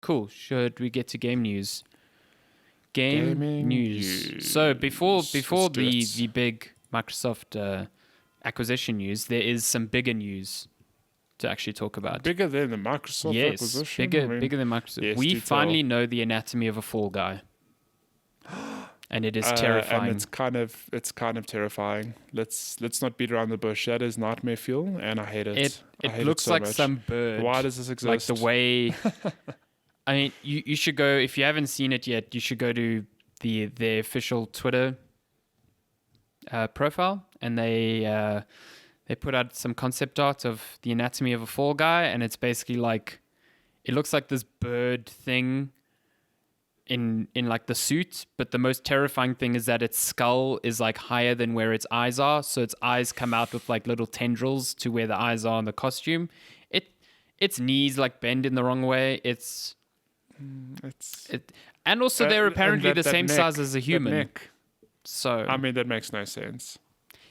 Cool. Should we get to game news? Game Gaming news. So before Let's do it. the big Microsoft acquisition news, there is some bigger news to actually talk about. Bigger than the Microsoft Yes, acquisition? bigger than Microsoft. Yes, We do tell. finally know the anatomy of a fall guy. And it is terrifying. And it's kind of terrifying. Let's not beat around the bush. That is nightmare fuel, and I hate it. I hate It looks so like much. some bird. Why does this exist? Like the way... I mean, you should go... If you haven't seen it yet, you should go to their official Twitter profile, and they put out some concept art of the anatomy of a fall guy, and it's basically like... It looks like this bird thing in like the suit, but the most terrifying thing is that its skull is like higher than where its eyes are, so its eyes come out with like little tendrils to where the eyes are in the costume. Its knees like bend in the wrong way. And also they're apparently the same size as a human. Neck, so I mean, that makes no sense.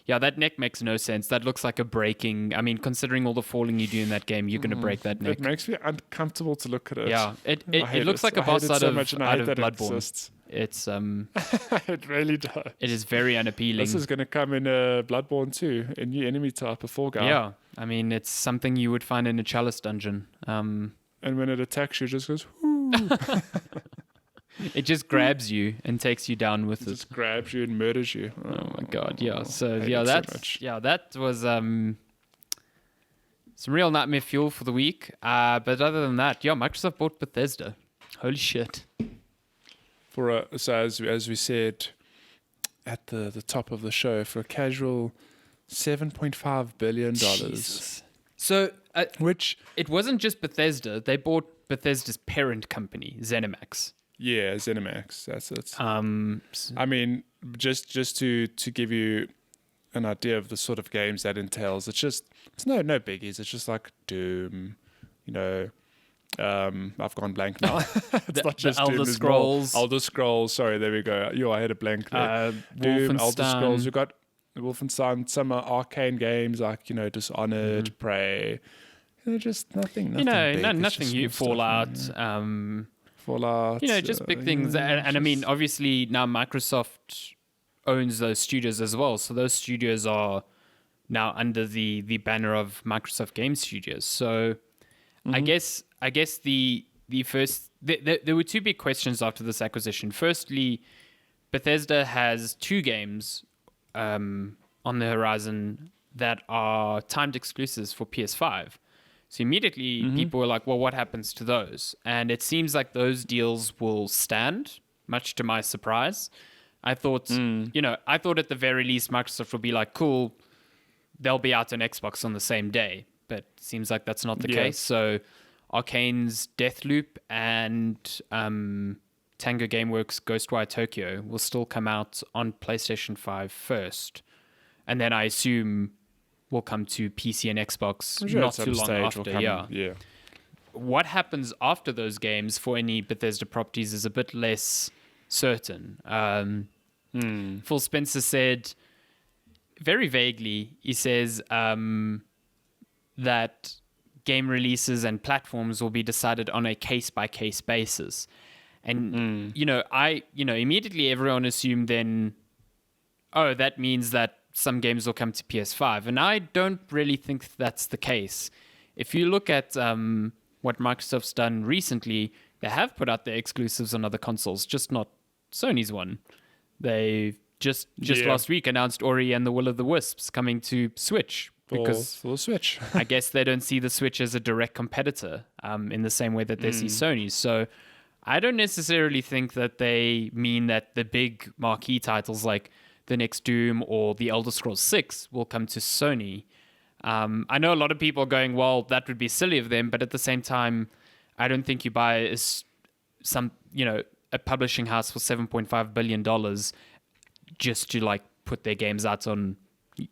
yeah, that neck makes no sense. That looks like a breaking. I mean, considering all the falling you do in that game, you're going to break that neck. It makes me uncomfortable to look at it. Yeah, I hate it looks like a I hate boss it out so of much, and I hate that it Bloodborne. exists. It's It really does. it is very unappealing. This is going to come in Bloodborne too, a new enemy type, a fall guy. Yeah, I mean, it's something you would find in a chalice dungeon. And when it attacks you, it just goes, whoo. It just grabs you and takes you down with It it. just grabs you and murders you. Oh my god, yeah. So I hate yeah, it so that's much. that was some real nightmare fuel for the week. But other than that, yeah, Microsoft bought Bethesda. Holy shit. So as we said at the top of the show, for a casual $7.5 billion. Jesus. So Which, it wasn't just Bethesda. They bought Bethesda's parent company, ZeniMax. yeah, ZeniMax, that's it. S- I mean, just to give you an idea of the sort of games that entails, it's no biggies. It's just like Doom, I've gone blank now. It's not just the Doom, Elder there's Scrolls. more. Elder Scrolls, sorry, there we go. I had a blank there. Doom, Elder Wolfenstein. Scrolls. We've got Wolfenstein, some arcane games like, Dishonored, Prey. Just nothing big. It's nothing just huge. stuff, Fallout. Fallout. Just big things. And I mean, obviously now Microsoft owns those studios as well. So those studios are now under the banner of Microsoft Game Studios. So I guess the first there were two big questions after this acquisition. Firstly, Bethesda has two games on the horizon that are timed exclusives for PS5. So immediately people were like, well, what happens to those? And it seems like those deals will stand, much to my surprise. I thought, I thought at the very least Microsoft would be like, cool, they'll be out on Xbox on the same day. But it seems like that's not the case. So Arcane's Deathloop and Tango Gameworks Ghostwire Tokyo will still come out on PlayStation 5 first. And then I assume will come to PC and Xbox not too long after. Yeah. What happens after those games for any Bethesda properties is a bit less certain. Phil Spencer said, very vaguely, he says that game releases and platforms will be decided on a case-by-case basis. And, immediately everyone assumed then, oh, that means that some games will come to PS5. And I don't really think that's the case. If you look at what Microsoft's done recently, they have put out their exclusives on other consoles, just not Sony's one. They just last week announced Ori and the Will of the Wisps coming to Switch. Because for the Switch. I guess they don't see the Switch as a direct competitor in the same way that they see Sony. So I don't necessarily think that they mean that the big marquee titles like the next Doom or the Elder Scrolls 6 will come to Sony. I know a lot of people are going, well, that would be silly of them, but at the same time, I don't think you buy a publishing house for $7.5 billion just to like put their games out on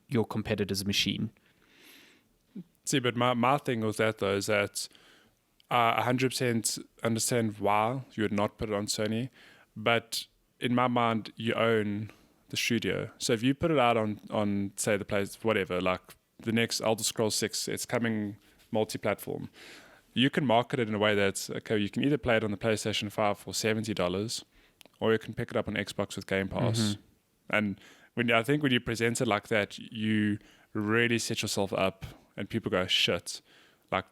your competitor's machine. See, but my thing with that though is that I 100% understand why you would not put it on Sony, but in my mind, you own the studio. So if you put it out on say the place, whatever, like the next Elder Scrolls 6, it's coming multi-platform. you can market it in a way that's okay. You can either play it on the PlayStation 5 for $70, or you can pick it up on Xbox with Game Pass. And I think when you present it like that, you really set yourself up, and people go, shit, like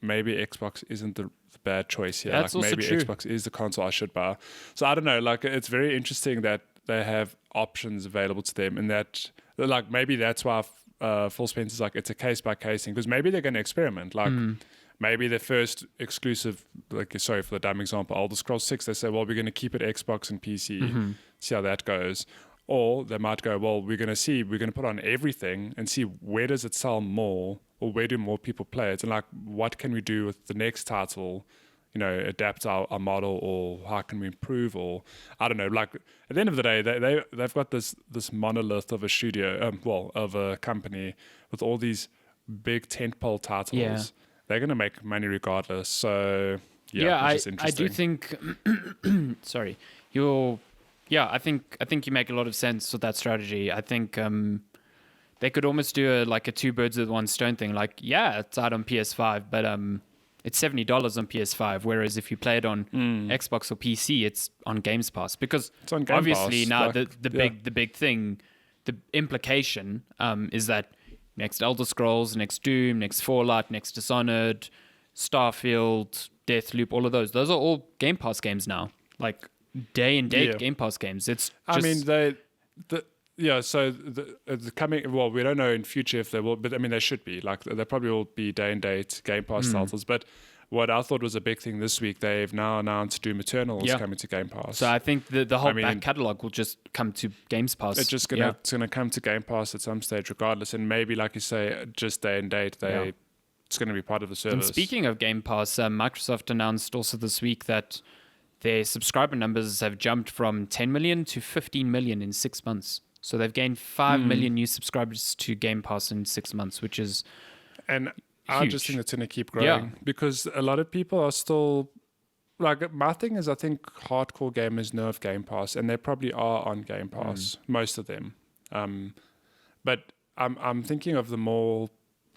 maybe Xbox isn't the bad choice here. That's like also maybe true. Xbox is the console I should buy. So I don't know. Like it's very interesting that they have options available to them, and that like maybe that's why Phil Spencer's like it's a case by case thing, because maybe they're going to experiment. Like maybe the first exclusive, like sorry for the dumb example, Elder Scrolls 6, they say, well, we're going to keep it Xbox and PC, see how that goes. Or they might go, well, we're going to put on everything and see where does it sell more, or where do more people play it, and like what can we do with the next title, adapt our model, or how can we improve, or I don't know. Like at the end of the day, they've got this monolith of a studio, of a company with all these big tentpole titles. Yeah. They're going to make money regardless. So I do think. Sorry, I think you make a lot of sense with that strategy. I think they could almost do a two birds with one stone thing. Like, yeah, it's out on PS5, but it's $70 on PS5. Whereas if you play it on Xbox or PC, it's on Games Pass. Because it's on Game obviously Pass. now Like, the big thing, the implication is that next Elder Scrolls, next Doom, next Fallout, next Dishonored, Starfield, Deathloop, all of those are all Game Pass games now. Like day and date Game Pass games. It's just, so the coming, well, we don't know in future if they will, but I mean they should be, like they probably will be day and date Game Pass titles. But what I thought was a big thing this week, they've now announced Doom Eternal is coming to Game Pass. So I think the whole back catalog will just come to Games Pass. It's just it's gonna come to Game Pass at some stage regardless, and maybe like you say, just day and date it's going to be part of the service. And speaking of Game Pass, Microsoft announced also this week that their subscriber numbers have jumped from 10 million to 15 million in 6 months. So they've gained 5 million new subscribers to Game Pass in 6 months, which is and huge. I just think it's going to keep growing because a lot of people are still like, my thing is I think hardcore gamers know of Game Pass, and they probably are on Game Pass, most of them. But I'm thinking of the more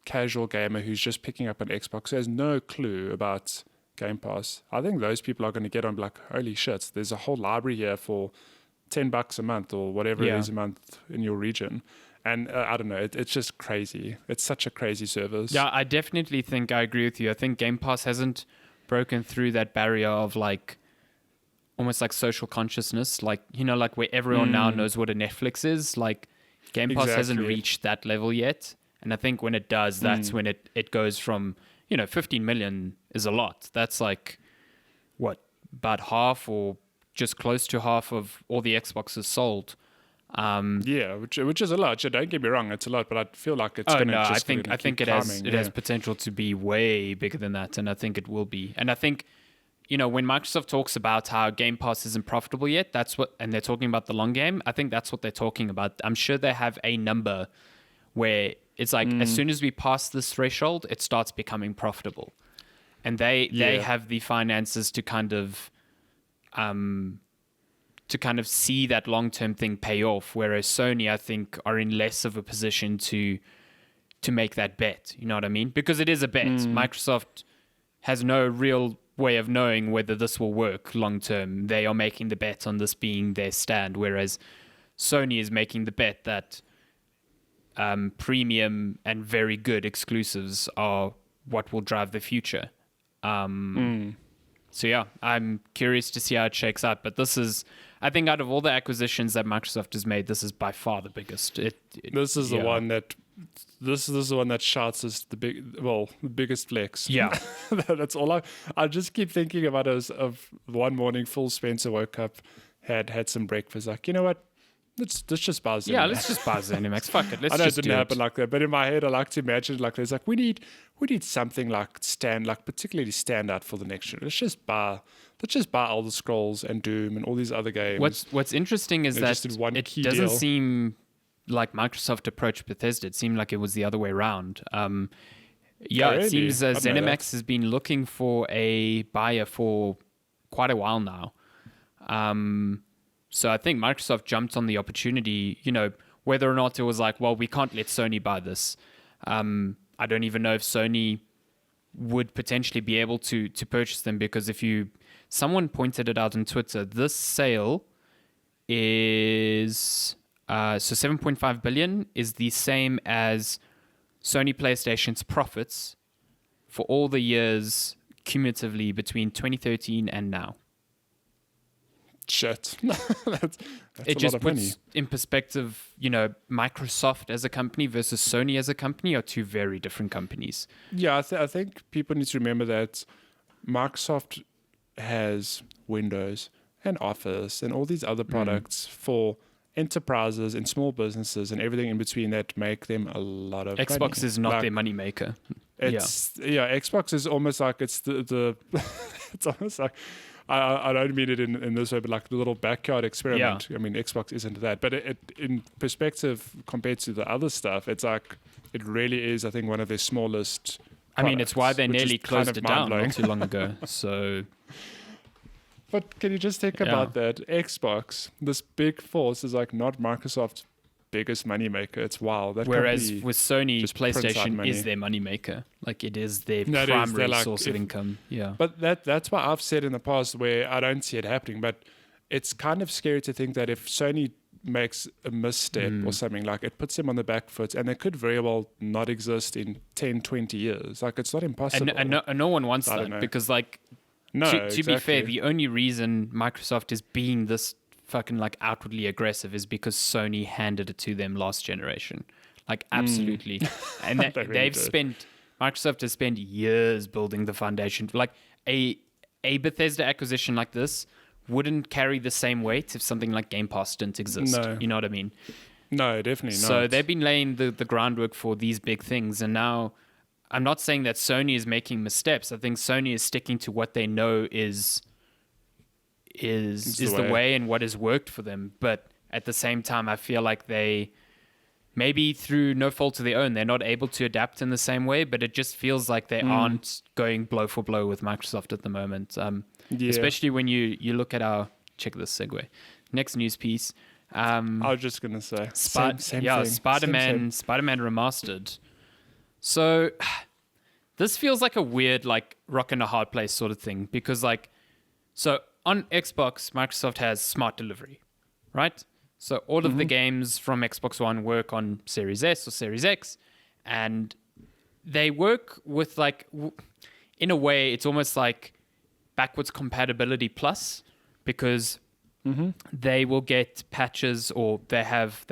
casual gamer who's just picking up an Xbox, who has no clue about Game Pass. I think those people are going to get on like, holy shit, there's a whole library here for $10 a month or whatever it is a month in your region. And I don't know, it's just crazy. It's such a crazy service. Yeah, I definitely think I agree with you. I think Game Pass hasn't broken through that barrier of like almost like social consciousness, like, like where everyone now knows what a Netflix is. Like Game Pass hasn't reached that level yet. And I think when it does, that's when it goes from, 15 million is a lot. That's like, what, about half or just close to half of all the Xboxes sold. Which is a lot. So don't get me wrong, it's a lot, but I feel like it's going to just I think it has potential to be way bigger than that, and I think it will be. And I think, when Microsoft talks about how Game Pass isn't profitable yet, and they're talking about the long game, I think that's what they're talking about. I'm sure they have a number where it's like as soon as we pass this threshold, it starts becoming profitable. And they have the finances to kind of see that long-term thing pay off, whereas Sony, I think, are in less of a position to make that bet. You know what I mean? Because it is a bet. Microsoft has no real way of knowing whether this will work long-term. They are making the bet on this being their stand, whereas Sony is making the bet that premium and very good exclusives are what will drive the future. So yeah, I'm curious to see how it shakes out. But this is, I think, out of all the acquisitions that Microsoft has made, this is by far the biggest. This is the one that shouts as the biggest flex. Yeah, that's all. I just keep thinking about it of one morning. Phil Spencer woke up, had some breakfast. Like, you know what? Let's just buy ZeniMax. Yeah, let's just buy ZeniMax. Fuck it. Let's I know just it didn't happen like that, but in my head, I like to imagine like there's like we need something like particularly stand out for the next year. Let's just buy Elder Scrolls and Doom and all these other games. What's interesting is that it doesn't seem like Microsoft approached Bethesda. It seemed like it was the other way around. It seems ZeniMax has been looking for a buyer for quite a while now. So I think Microsoft jumped on the opportunity, whether or not it was like, well, we can't let Sony buy this. I don't even know if Sony would potentially be able to purchase them, because someone pointed it out on Twitter, this sale is so 7.5 billion is the same as Sony PlayStation's profits for all the years cumulatively between 2013 and now. Shit. that's It a just lot of money. puts in perspective, Microsoft as a company versus Sony as a company are two very different companies. Yeah, I think people need to remember that Microsoft has Windows and Office and all these other products for enterprises and small businesses and everything in between that make them a lot of Xbox money. is not Like, their moneymaker. Xbox is almost like it's the it's almost like I don't mean it in this way, but like the little backyard experiment. I mean, Xbox isn't that, but it in perspective compared to the other stuff, it's like it really is. I think one of their smallest. I mean, it's why they products, which nearly is kind closed of it down mind-blowing. not too long ago. So, But can you just think about that? Xbox, this big force, is like not Microsoft's biggest moneymaker. It's wild. That whereas company with Sony, just prints out PlayStation money. is their moneymaker. Like, it is their No, it is. primary They're like, source of income. Yeah. But that's why I've said in the past where I don't see it happening. But it's kind of scary to think that if Sony makes a misstep or something, like it puts them on the back foot, and they could very well not exist in 10, 20 years. Like, it's not impossible. And no one wants I don't that, know. because, like, No, to be fair, exactly. the only reason Microsoft is being this fucking like outwardly aggressive is because Sony handed it to them last generation. Like, absolutely. And They really did. Microsoft has spent years building the foundation. Like, a Bethesda acquisition like this wouldn't carry the same weight if something like Game Pass didn't exist. No. You know what I mean? No, definitely not. So they've been laying the groundwork for these big things, and now I'm not saying that Sony is making missteps. I think Sony is sticking to what they know is the way and what has worked for them. But at the same time, I feel like they, maybe through no fault of their own, they're not able to adapt in the same way. But it just feels like they aren't going blow for blow with Microsoft at the moment. Especially when you look at our, check this segue, next news piece. I was just gonna say same thing. Spider-Man Same. Remastered. So this feels like a weird, like, rock and a hard place sort of thing, because, like, so on Xbox, Microsoft has smart delivery, right? So all of the games from Xbox One work on Series S or Series X, and they work with, like, in a way, it's almost like backwards compatibility plus, because they will get patches, or they have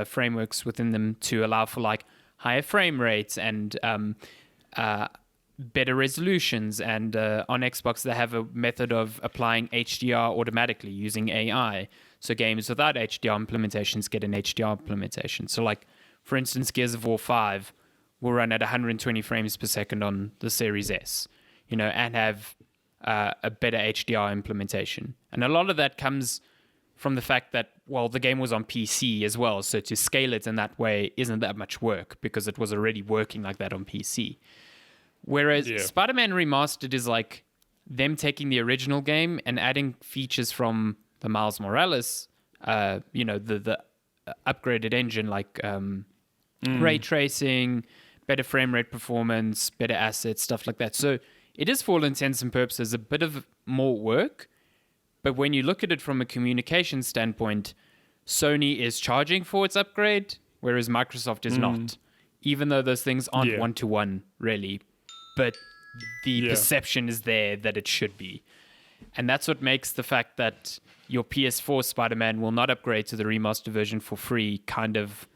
frameworks within them to allow for, like, higher frame rates and better resolutions. And on Xbox, they have a method of applying HDR automatically using AI. So games without HDR implementations get an HDR implementation. So, like, for instance, Gears of War 5 will run at 120 frames per second on the Series S, and have a better HDR implementation. And a lot of that comes from the fact that, well, the game was on PC as well, so to scale it in that way isn't that much work, because it was already working like that on PC. Whereas Spider-Man Remastered is like them taking the original game and adding features from the Miles Morales, the upgraded engine, like ray tracing, better frame rate performance, better assets, stuff like that. So it is, for all intents and purposes, a bit of more work. But when you look at it from a communication standpoint, Sony is charging for its upgrade, whereas Microsoft is not, even though those things aren't one-to-one, really. But the perception is there that it should be. And that's what makes the fact that your PS4 Spider-Man will not upgrade to the remaster version for free kind of...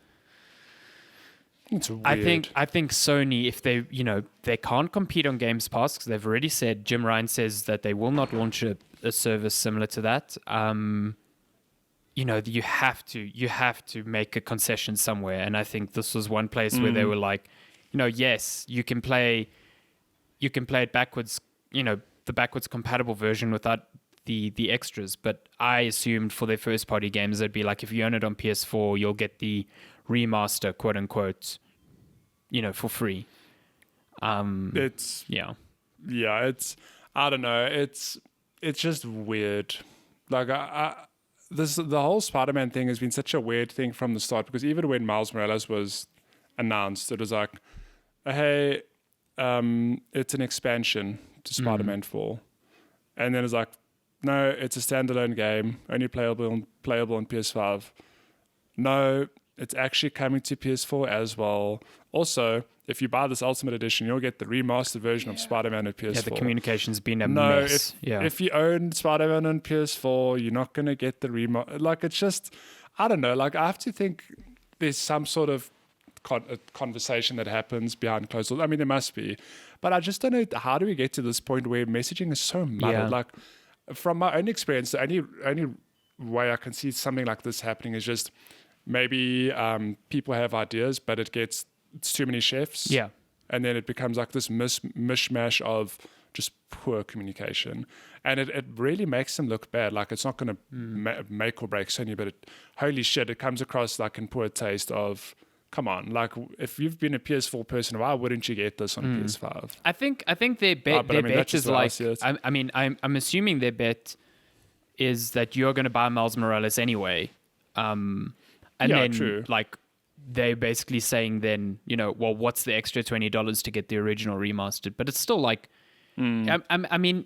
It's weird. I think Sony, if they, they can't compete on Games Pass, because they've already said, Jim Ryan says that they will not launch a service similar to that. You have to make a concession somewhere. And I think this was one place where they were like, yes, you can play it backwards, the backwards compatible version without the extras. But I assumed for their first party games, it'd be like, if you own it on PS4, you'll get the remaster, quote unquote, for free. It's I don't know. It's just weird. Like the whole Spider-Man thing has been such a weird thing from the start, because even when Miles Morales was announced, it was like, hey, it's an expansion to Spider-Man 4. And then it's like, no, it's a standalone game, only playable on PS5. No, it's actually coming to PS4 as well. Also, if you buy this Ultimate Edition, you'll get the remastered version of Spider-Man on PS4. Yeah, the communication's been a mess. If you own Spider-Man on PS4, you're not going to get the remaster. Like, it's just, I don't know. Like, I have to think there's some sort of conversation that happens behind closed doors. I mean, there must be. But I just don't know, how do we get to this point where messaging is so muddled? Yeah. Like, from my own experience, the only way I can see something like this happening is just maybe people have ideas, but it's too many chefs. Yeah. And then it becomes like this mishmash of just poor communication. And it really makes them look bad. Like, it's not going to make or break Sony, but holy shit, it comes across like in poor taste of, come on, like, if you've been a PS4 person, why wouldn't you get this on PS5? I think their bet is like, I'm assuming their bet is that you're going to buy Miles Morales anyway. And then true. Like, they're basically saying then, well, what's the extra $20 to get the original remastered? But it's still like, I mean,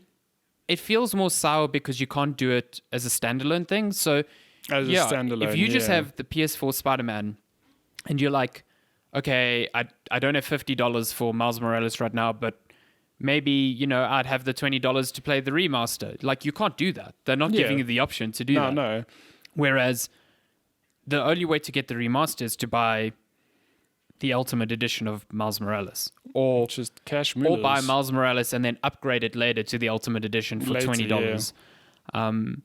it feels more sour because you can't do it as a standalone thing. So if you just have the PS4 Spider-Man and you're like, okay, I don't have $50 for Miles Morales right now, but maybe, I'd have the $20 to play the remaster. Like, you can't do that. They're not giving you the option to do that. No. Whereas the only way to get the remaster is to buy the Ultimate Edition of Miles Morales, or just cash or buy Miles Morales and then upgrade it later to the Ultimate Edition for $20. And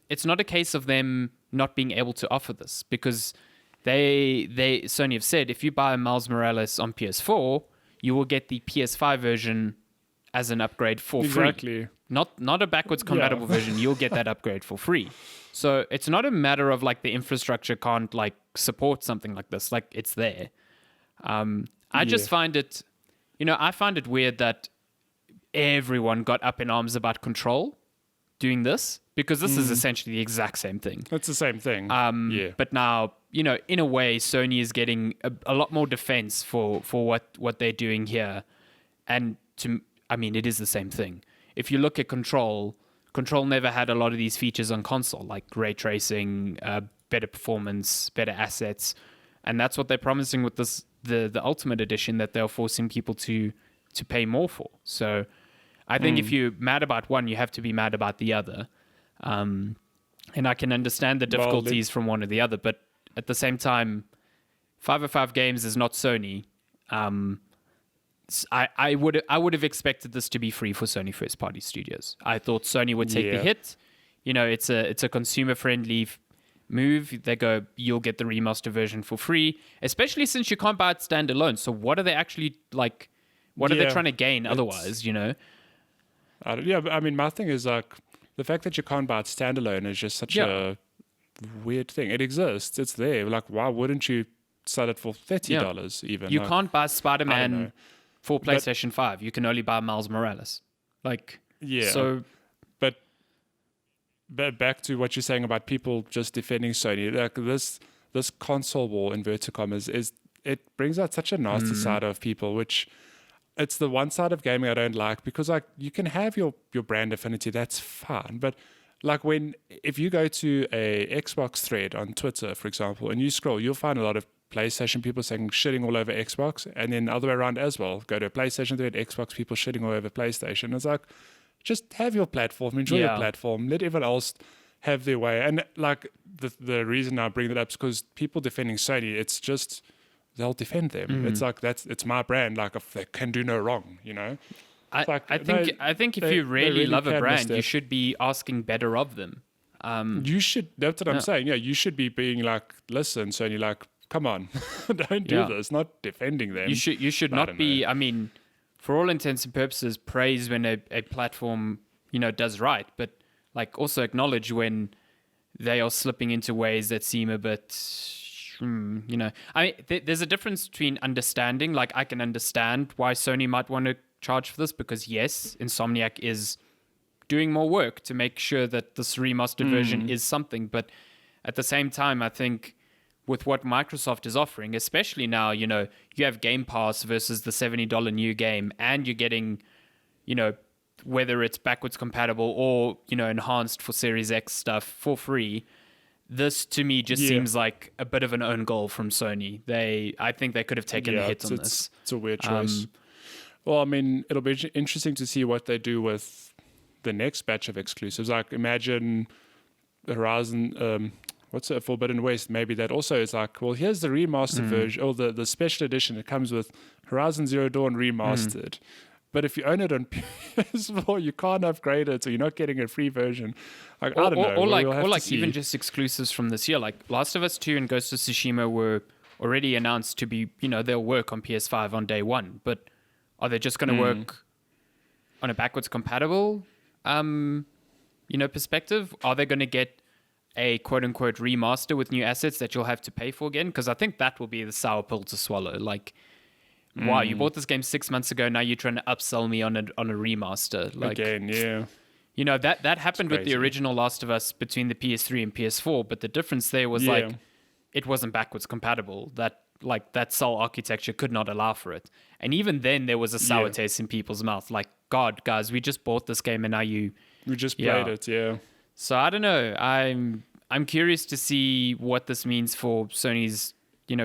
it's not a case of them not being able to offer this, because Sony have said if you buy Miles Morales on PS4, you will get the PS5 version as an upgrade for free. Not a backwards compatible version. You'll get that upgrade for free. So it's not a matter of like the infrastructure can't like support something like this. Like, it's there. I just find it, I find it weird that everyone got up in arms about Control doing this, because this is essentially the exact same thing. It's the same thing. But now, in a way, Sony is getting a lot more defense for what they're doing here. And it is the same thing. If you look at Control never had a lot of these features on console, like ray tracing, better performance, better assets. And that's what they're promising with this the Ultimate Edition that they're forcing people to pay more for. So I think if you're mad about one, you have to be mad about the other. And I can understand the difficulties from one or the other, but at the same time, 505 Games is not Sony. I would have expected this to be free for Sony first party studios. I thought Sony would take the hit. It's a consumer friendly move. They go, you'll get the remaster version for free, especially since you can't buy it standalone. So what are they actually like? What are they trying to gain otherwise? My thing is like the fact that you can't buy it standalone is just such a weird thing. It exists. It's there. Like, why wouldn't you sell it for $30 even? You can't buy Spider-Man for PlayStation 5. You can only buy Miles Morales. Like, so. But back to what you're saying about people just defending Sony, like this console war, inverted commas, is it brings out such a nasty side of people, which it's the one side of gaming I don't like, because like you can have your brand affinity, that's fine, but like if you go to a Xbox thread on Twitter, for example, and you scroll, you'll find a lot of PlayStation people saying shitting all over Xbox, and then the other way around as well. Go to a PlayStation thread, Xbox people shitting all over PlayStation. It's like, just have your platform, enjoy your platform, let everyone else have their way. And like the reason I bring that up is because people defending Sony, it's just they'll defend them. It's like it's my brand. Like, if they can do no wrong, I think if you really love a brand, you should be asking better of them. You should. That's what I'm saying. Yeah, you should be being like, listen, Sony, like, come on, don't do this. Not defending them. You should not be. I mean, for all intents and purposes, praise when a platform does right, but like also acknowledge when they are slipping into ways that seem a bit. I mean, there's a difference between understanding. Like, I can understand why Sony might want to charge for this, because yes, Insomniac is doing more work to make sure that this remastered version is something. But at the same time, I think with what Microsoft is offering, especially now, you have Game Pass versus the $70 new game, and you're getting, whether it's backwards compatible or, enhanced for Series X stuff for free. This to me just seems like a bit of an own goal from Sony. I think they could have taken a hit on this. It's a weird choice. Well, I mean, it'll be interesting to see what they do with the next batch of exclusives. Like, imagine Horizon, what's it, Forbidden West? Maybe that also is like, well, here's the remastered version, or the special edition. It comes with Horizon Zero Dawn remastered. But if you own it on PS4, you can't upgrade it, so you're not getting a free version. Like, I don't know. Or we'll like even just exclusives from this year. Like Last of Us 2 and Ghost of Tsushima were already announced to be, they'll work on PS5 on day one. But are they just going to work on a backwards compatible, perspective? Are they going to get a quote-unquote remaster with new assets that you'll have to pay for again? Because I think that will be the sour pill to swallow. Like, wow, you bought this game 6 months ago. Now you're trying to upsell me on a remaster. Like, again, yeah. That happened with the original Last of Us between the PS3 and PS4. But the difference there was like, it wasn't backwards compatible. That cell architecture could not allow for it. And even then, there was a sour taste in people's mouth. Like, God, guys, we just bought this game and now we just played it. Yeah. So I don't know. I'm curious to see what this means for Sony's,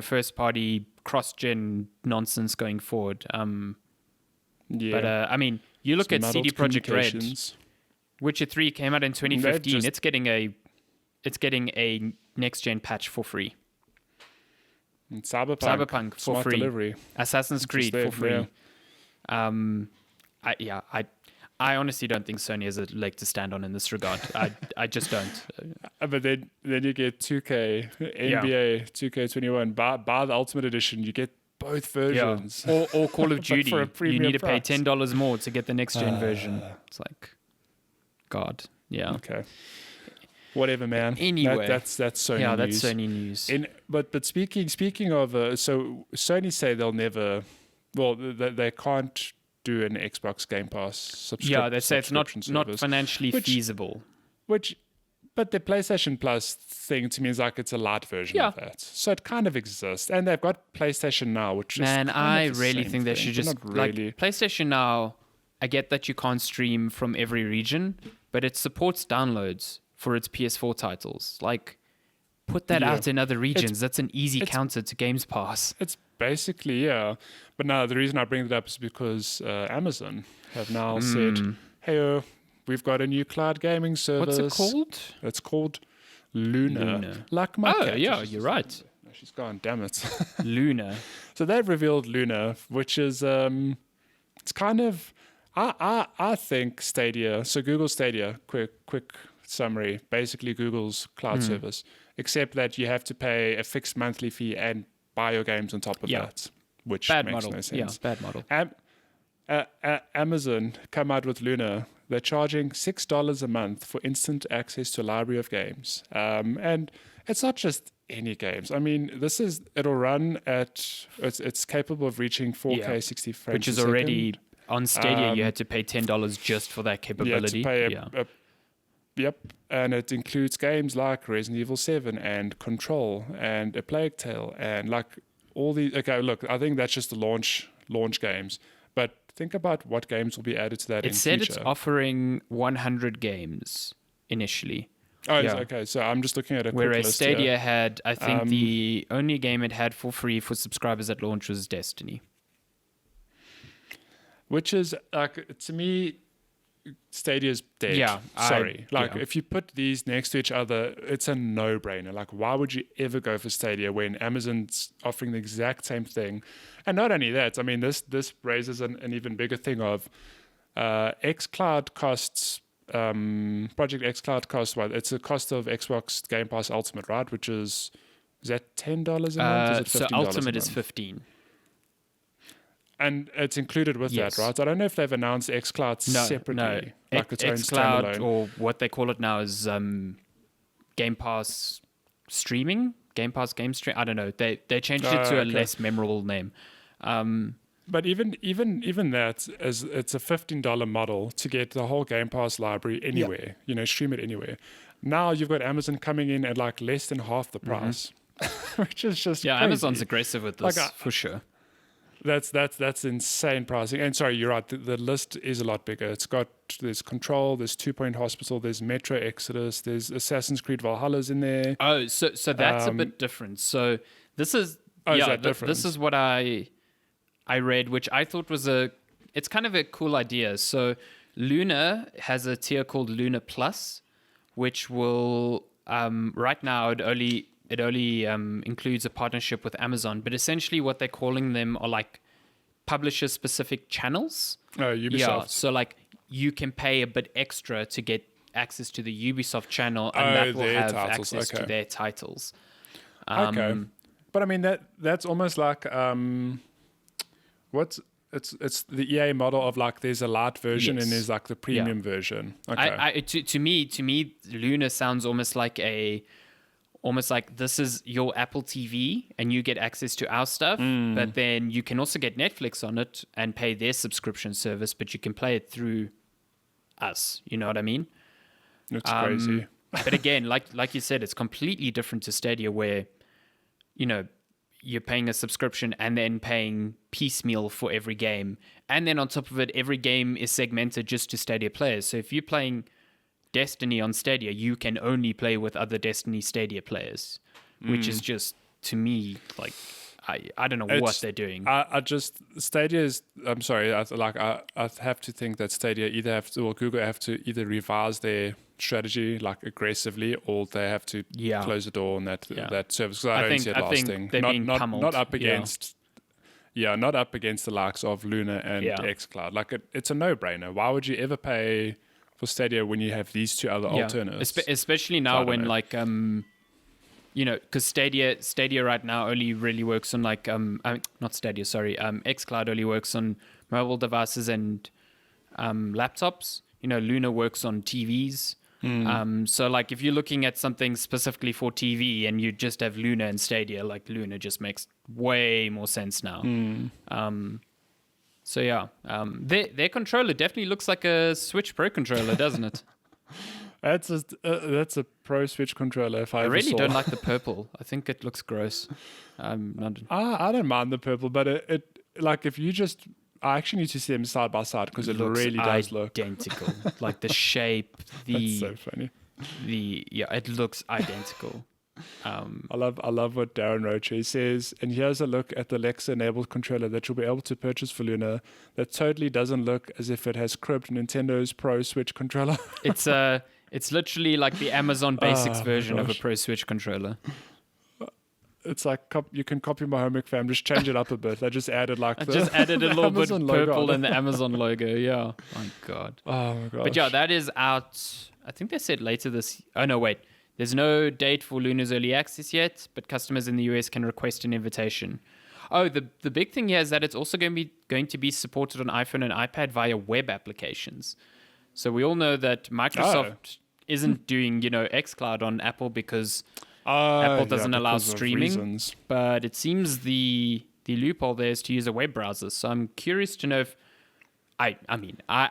first party cross-gen nonsense going forward. But I mean, you look at CD Projekt Red. Witcher 3 came out in 2015. It's getting a next-gen patch for free. Cyberpunk for free. Delivery. Assassin's Creed for free. Yeah. I honestly don't think Sony has a leg to stand on in this regard. I just don't. But then you get 2K, NBA 2K21. Buy the Ultimate Edition. You get both versions. Yeah. Or Call of Duty. You need to pay $10 more to get the next gen version. It's like, God. Yeah. Okay. Whatever, man. Anyway, that's Sony news. Yeah, that's Sony news. But speaking of, so Sony say they'll never. Well, they can't do an Xbox Game Pass subscription. Yeah, they say it's not financially feasible. But the PlayStation Plus thing to me is like it's a light version of that. So it kind of exists, and they've got PlayStation Now, which man, I really think they should just like PlayStation Now. I get that you can't stream from every region, but it supports downloads for its PS4 titles. Like, put that out in other regions. That's an easy counter to Games Pass. It's basically, yeah. But no, the reason I bring it up is because Amazon have now said, hey, we've got a new cloud gaming service. What's it called? It's called Luna. Like my cat. Yeah, you're right. No, she's gone, damn it. Luna. So they've revealed Luna, which is, it's kind of, I think Stadia, so Google Stadia, quick summary, basically Google's cloud service, except that you have to pay a fixed monthly fee and buy your games on top of that, which makes no sense. Yeah, bad model. Amazon come out with Luna. They're charging $6 a month for instant access to a library of games. And it's not just any games. I mean, it'll run at, it's capable of reaching 4K 60 frames which is already, on Stadia, you had to pay $10 just for that capability. You had to pay Yep, and it includes games like Resident Evil 7 and Control and A Plague Tale and like all these. Okay, look, I think that's just the launch games, but think about what games will be added to that. It said it's offering 100 games initially. Oh, okay. So I'm just looking at a quick whereas list Stadia here. had, I think the only game it had for free for subscribers at launch was Destiny, which is like, to me, Stadia's dead. Yeah. Sorry. If you put these next to each other, it's a no-brainer. Like, why would you ever go for Stadia when Amazon's offering the exact same thing? And not only that, I mean, this raises an even bigger thing of xCloud costs, Project xCloud costs what? It's the cost of Xbox Game Pass Ultimate, right? Which is that $10 a month? Is it $15 so Ultimate a is month? $15. And it's included with that, right? I don't know if they've announced xCloud separately, like its own xCloud, standalone. or what they call it now is Game Pass streaming, Game Pass game stream. I don't know. They changed it to a less memorable name. But even that, it's a $15 model to get the whole Game Pass library anywhere. Stream it anywhere. Now you've got Amazon coming in at like less than half the price. which is just Yeah, crazy. Amazon's aggressive with this, for sure. That's insane pricing. And sorry, you're right. The list is a lot bigger. There's Control, there's 2 Point Hospital, there's Metro Exodus, there's Assassin's Creed Valhalla's in there. Oh, so that's a bit different. So this is is that different? This is what I read, which I thought was it's kind of a cool idea. So Luna has a tier called Luna Plus, which will right now it only includes a partnership with Amazon, but essentially what they're calling them are like publisher specific channels. Oh, Ubisoft. Yeah, so like you can pay a bit extra to get access to the Ubisoft channel, and that will have titles. access to their titles. Okay, but I mean that's almost like it's the EA model of like there's a light version and there's like the premium version. Okay, to me, Luna sounds almost like this is your Apple TV and you get access to our stuff, but then you can also get Netflix on it and pay their subscription service, but you can play it through us. You know what I mean? It's crazy. But again, like you said, it's completely different to Stadia where, you're paying a subscription and then paying piecemeal for every game. And then on top of it, every game is segmented just to Stadia players. So if you're playing Destiny on Stadia, you can only play with other Destiny Stadia players, which is just, to me, like, I don't know what they're doing. Stadia is, I'm sorry, I have to think that Stadia or Google have to either revise their strategy like aggressively, or they have to close the door on that service, because I don't see it lasting. Not up against not up against the likes of Luna and xCloud. Like it's a no-brainer. Why would you ever pay for Stadia when you have these two other alternatives? Especially now when like because Stadia right now only really works on like not Stadia, sorry, xCloud only works on mobile devices and laptops. Luna works on TVs. So like if you're looking at something specifically for TV and you just have Luna and Stadia, like Luna just makes way more sense now. So yeah, their controller definitely looks like a Switch Pro controller, doesn't it? That's a Pro Switch controller. I really don't like the purple. I think it looks gross. I don't mind the purple, but it like if you just, I actually need to see them side by side because it really does look identical. Like the shape, That's so funny. It looks identical. I love what Darren wrote here. He says, and here's a look at the Alexa-enabled controller that you'll be able to purchase for Luna that totally doesn't look as if it has cribbed Nintendo's Pro Switch controller. It's literally like the Amazon Basics version of a Pro Switch controller. It's like you can copy my homework, fam. Just change it up a bit. I just added a little bit purple in the Amazon logo. Yeah. My God. Oh my gosh. But yeah, that is out. I think they said later this. Oh no, wait. There's no date for Luna's early access yet, but customers in the US can request an invitation. Oh, the big thing here is that it's also going to be supported on iPhone and iPad via web applications. So we all know that Microsoft isn't doing xCloud on Apple because Apple doesn't allow streaming. But it seems the loophole there is to use a web browser. So I'm curious to know if I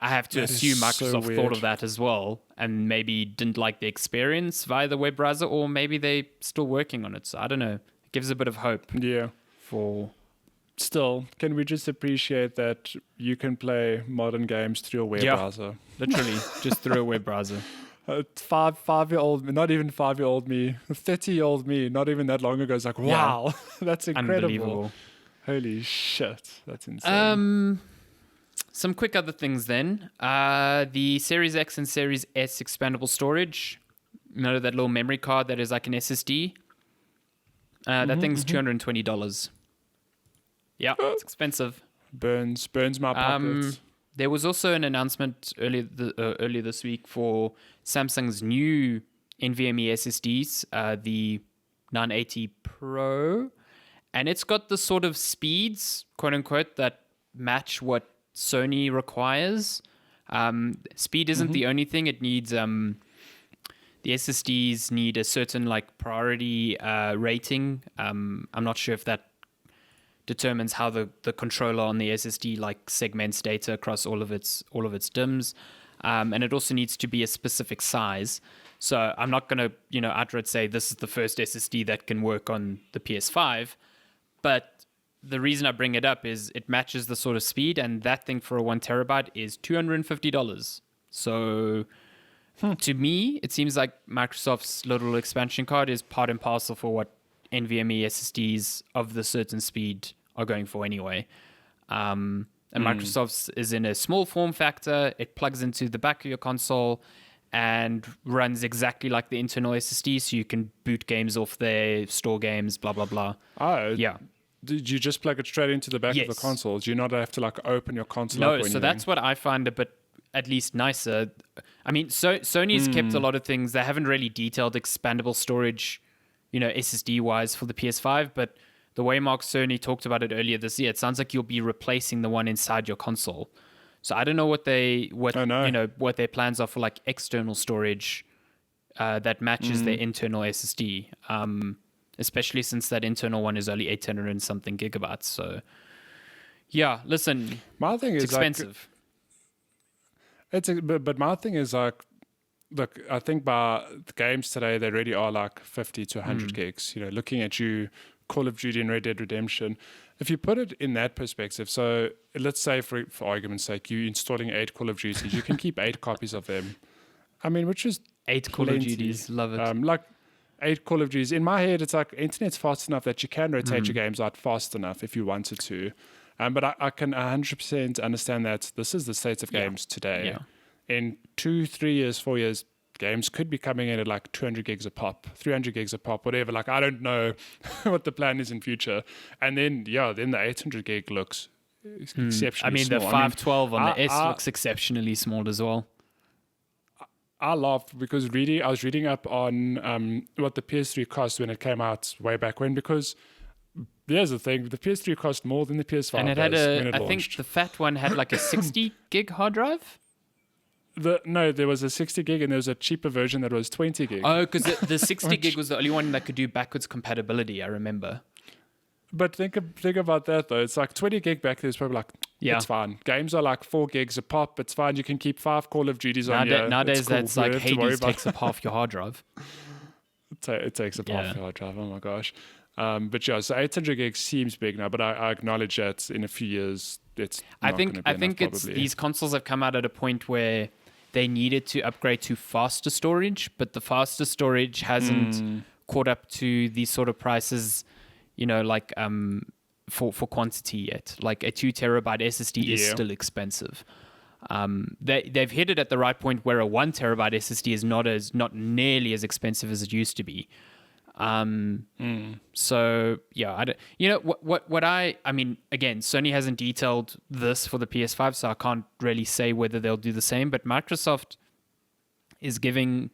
have to assume Microsoft thought of that as well and maybe didn't like the experience via the web browser, or maybe they're still working on it. So I don't know. It gives a bit of hope. Yeah. Still, can we just appreciate that you can play modern games through a web browser? Literally, just through a web browser. 5-year-old, not even 5-year-old me, 30-year-old me, not even that long ago, is like, wow, that's incredible. Unbelievable. Holy shit, that's insane. Some quick other things then. The Series X and Series S expandable storage. That little memory card that is like an SSD. That thing's $220. Yeah, it's expensive. Burns my pockets. There was also an announcement earlier this week for Samsung's new NVMe SSDs, the 980 Pro, and it's got the sort of speeds, quote unquote, that match what Sony requires. Speed isn't the only thing. It needs the SSDs need a certain like priority rating. I'm not sure if that determines how the controller on the SSD like segments data across all of its DIMMs. and it also needs to be a specific size. So I'm not going to, outright say this is the first SSD that can work on the PS5, but the reason I bring it up is it matches the sort of speed, and that thing for a 1 terabyte is $250. So to me, it seems like Microsoft's little expansion card is part and parcel for what NVMe SSDs of the certain speed are going for anyway. And Microsoft's is in a small form factor. It plugs into the back of your console and runs exactly like the internal SSD, so you can boot games off there, store games, blah, blah, blah. Oh, yeah. Did you just plug it straight into the back of the console? Do you not have to like open your console up? No, so that's what I find a bit at least nicer. I mean, Sony's kept a lot of things. They haven't really detailed expandable storage, SSD-wise for the PS5, but the way Mark Cerny talked about it earlier this year, it sounds like you'll be replacing the one inside your console. So I don't know what what their plans are for like external storage that matches their internal SSD. Especially since that internal one is only 800 and something gigabytes. So yeah, listen, my thing is expensive. But my thing is like, look, I think by the games today, they already are like 50 to 100 gigs. Looking at you, Call of Duty and Red Dead Redemption, if you put it in that perspective, so let's say for argument's sake, you're installing 8 Call of Duties, you can keep 8 copies of them. I mean, which is 8 Call of Duties, love it. Like 8 Call of Duties. In my head, it's like internet's fast enough that you can rotate your games out fast enough if you wanted to. But I can 100% understand that this is the state of games today. Yeah. In 2, 3 years, 4 years, games could be coming in at like 200 gigs a pop, 300 gigs a pop, whatever. Like, I don't know what the plan is in future. And then, then the 800 gig looks exceptionally small. The 512 on the S looks exceptionally small as well. I laughed because I was reading up on what the PS3 cost when it came out way back when, because here's the thing, the PS3 cost more than the PS5 and it had when it I launched. think the fat one had like a 60 gig hard drive. No, there was a 60 gig and there was a cheaper version that was 20 gig. Oh, because the 60 gig was the only one that could do backwards compatibility, I remember. But think about that though. It's like 20 gig back there is probably like, it's fine. Games are like 4 gigs a pop. It's fine. You can keep 5 Call of Duties on here. Nowadays, cool. that's like Hades takes up half your hard drive. It takes up half your hard drive. Oh my gosh. But yeah, so 800 gigs seems big now, but I acknowledge that in a few years, it's not going to be enough, probably. These consoles have come out at a point where they needed to upgrade to faster storage, but the faster storage hasn't caught up to these sort of prices, for quantity yet. Like a 2 terabyte SSD is still expensive. They've hit it at the right point where a 1 terabyte SSD is not nearly as expensive as it used to be. So yeah, I mean, again, Sony hasn't detailed this for the PS5, so I can't really say whether they'll do the same, but Microsoft is giving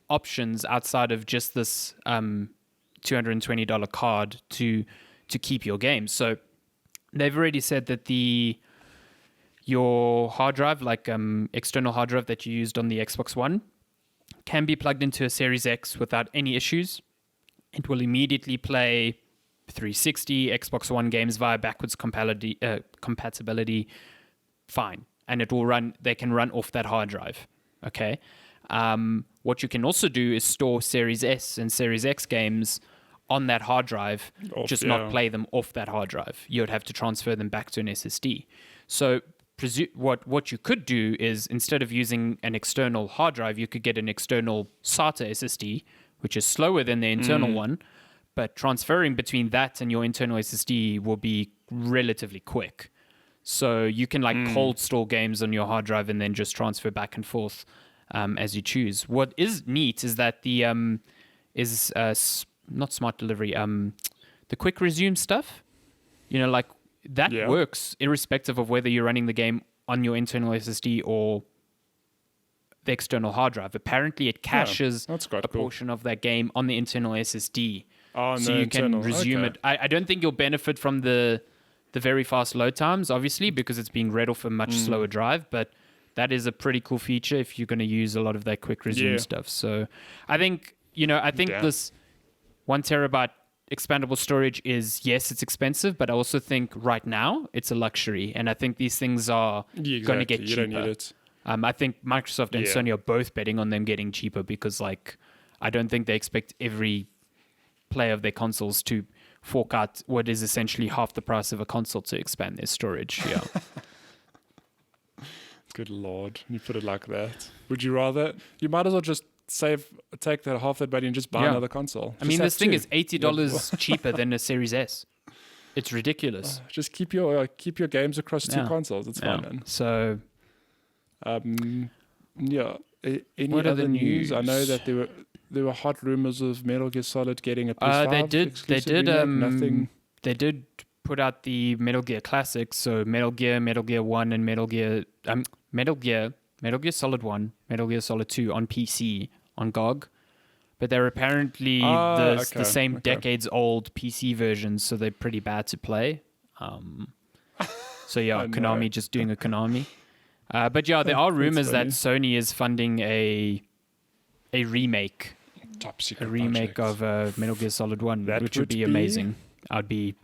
options outside of just this $220 card to keep your games. So they've already said that your hard drive, like external hard drive that you used on the Xbox One, can be plugged into a Series X without any issues. It will immediately play 360 Xbox One games via backwards compatibility fine. And it will run, they can run off that hard drive. Okay. What you can also do is store Series S and Series X games on that hard drive, not play them off that hard drive. You would have to transfer them back to an SSD. So what you could do is, instead of using an external hard drive, you could get an external SATA SSD, which is slower than the internal one, but transferring between that and your internal SSD will be relatively quick. So you can cold store games on your hard drive and then just transfer back and forth as you choose. What is neat is that the not smart delivery, the quick resume stuff, that works irrespective of whether you're running the game on your internal SSD or the external hard drive. Apparently, it caches a portion of that game on the internal SSD, so you can resume it. I don't think you'll benefit from the very fast load times, obviously, because it's being read off a much slower drive, but that is a pretty cool feature if you're going to use a lot of that quick resume stuff. So I think this 1 terabyte expandable storage is, yes, it's expensive, but I also think right now it's a luxury, and I think these things are going to get cheaper. You don't need it. I think Microsoft and Yeah. Sony are both betting on them getting cheaper because, like, I don't think they expect every player of their consoles to fork out what is essentially half the price of a console to expand their storage. Yeah. Good Lord. You put it like that. Would you rather? You might as well just take that half that money and just buy Yeah. another console. I mean, Just this have thing two. is $80 cheaper than a Series S. It's ridiculous. Just keep your games across two Yeah. consoles. It's fine. Yeah. Man. So, Yeah. Any What other other news? I know news? that there were hot rumors of Metal Gear Solid getting a PS5 they did exclusive remake. Nothing. they did put out the Metal Gear classics, so Metal Gear 1 and Metal Gear Solid 1, Metal Gear Solid 2 on PC on GOG. But they're apparently the same decades old PC versions, so they're pretty bad to play. So yeah, I know. Konami just doing a Konami. But yeah, there are rumors that Sony is funding a remake, Top secret of Metal Gear Solid 1, That which would would be be- amazing. I'd be.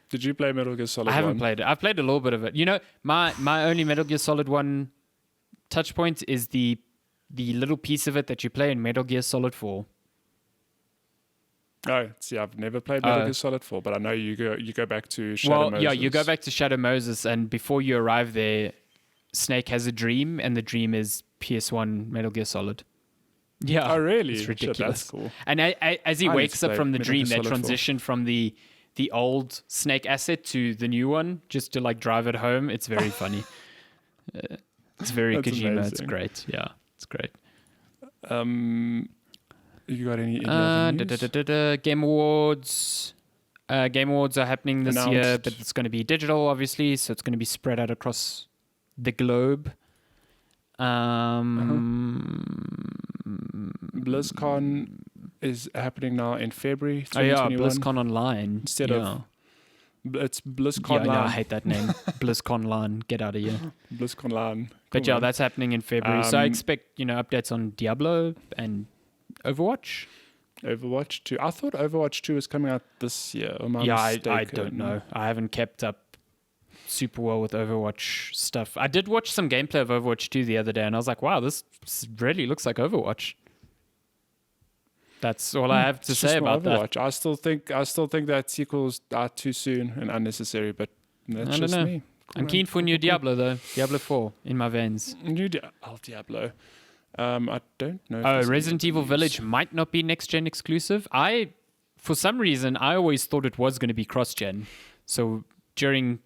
Did you play Metal Gear Solid I haven't 1? played it. I've played a little bit of it. You know, my only Metal Gear Solid 1 touch point is the little piece of it that you play in Metal Gear Solid 4. Oh, see, I've never played Metal Gear Solid 4, but I know you go back to Shadow Moses. Yeah, you go back to Shadow Moses, and before you arrive there, Snake has a dream, and the dream is PS1 Metal Gear Solid. Yeah. Oh, really? It's Shit, ridiculous. that's cool. And as he I need wakes to up play from the Metal dream, Gear they Solid 4. transition from the old Snake asset to the new one, just to like drive it home. It's very funny. It's very That's Kojima. It's amazing. great. Yeah, it's great. You got any other news? Game Awards. Game Awards are happening this year, Announced. but it's going to be digital, obviously, so it's going to be spread out across the globe. BlizzCon is happening now in February Oh yeah, 2021. BlizzCon Online. Instead yeah. of It's BlizzCon Yeah, no, I LAN. hate that name. BlizzCon Line. Get out of here. BlizzCon LAN. But Cool, yeah, man. that's happening in February. So I Um, expect, updates on Diablo and Overwatch. Overwatch 2. I thought Overwatch 2 was coming out this year. Or am I Yeah, I mistaken? don't know. I haven't kept up super well with Overwatch stuff. I did watch some gameplay of Overwatch 2 the other day, and I was like, wow, this really looks like Overwatch. That's all I have to It's say just more about that. Overwatch. I still think that sequels are too soon and unnecessary, but that's I don't just know. me. I'm keen for new Diablo, though. Diablo 4 in my veins. Diablo. I don't know. if Oh, there's any Resident other Evil news. Village might not be next-gen exclusive. For some reason, I always thought it was going to be cross-gen. So during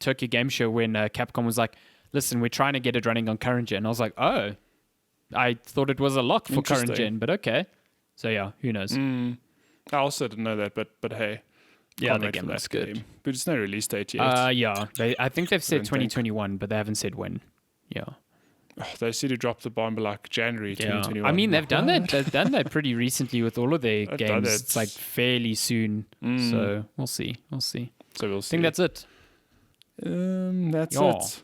Tokyo Game Show, when Capcom was like, listen, we're trying to get it running on current gen, I was like, oh, I thought it was a lock for current Interesting. gen, but okay. So yeah, who knows? I also didn't know that, but hey. Yeah, can't the wait game for looks that good. game. But it's no release date yet. Yeah, I think they've said Don't think. 2021, but they haven't said when. Yeah. They seem to drop the bomb by like January Yeah. 2021. I mean, they've done that. What? They've done that pretty recently with all of their They've done games. it. It's like fairly soon. So we'll see. We'll see. So we'll I see. think that's it. That's Yeah. it.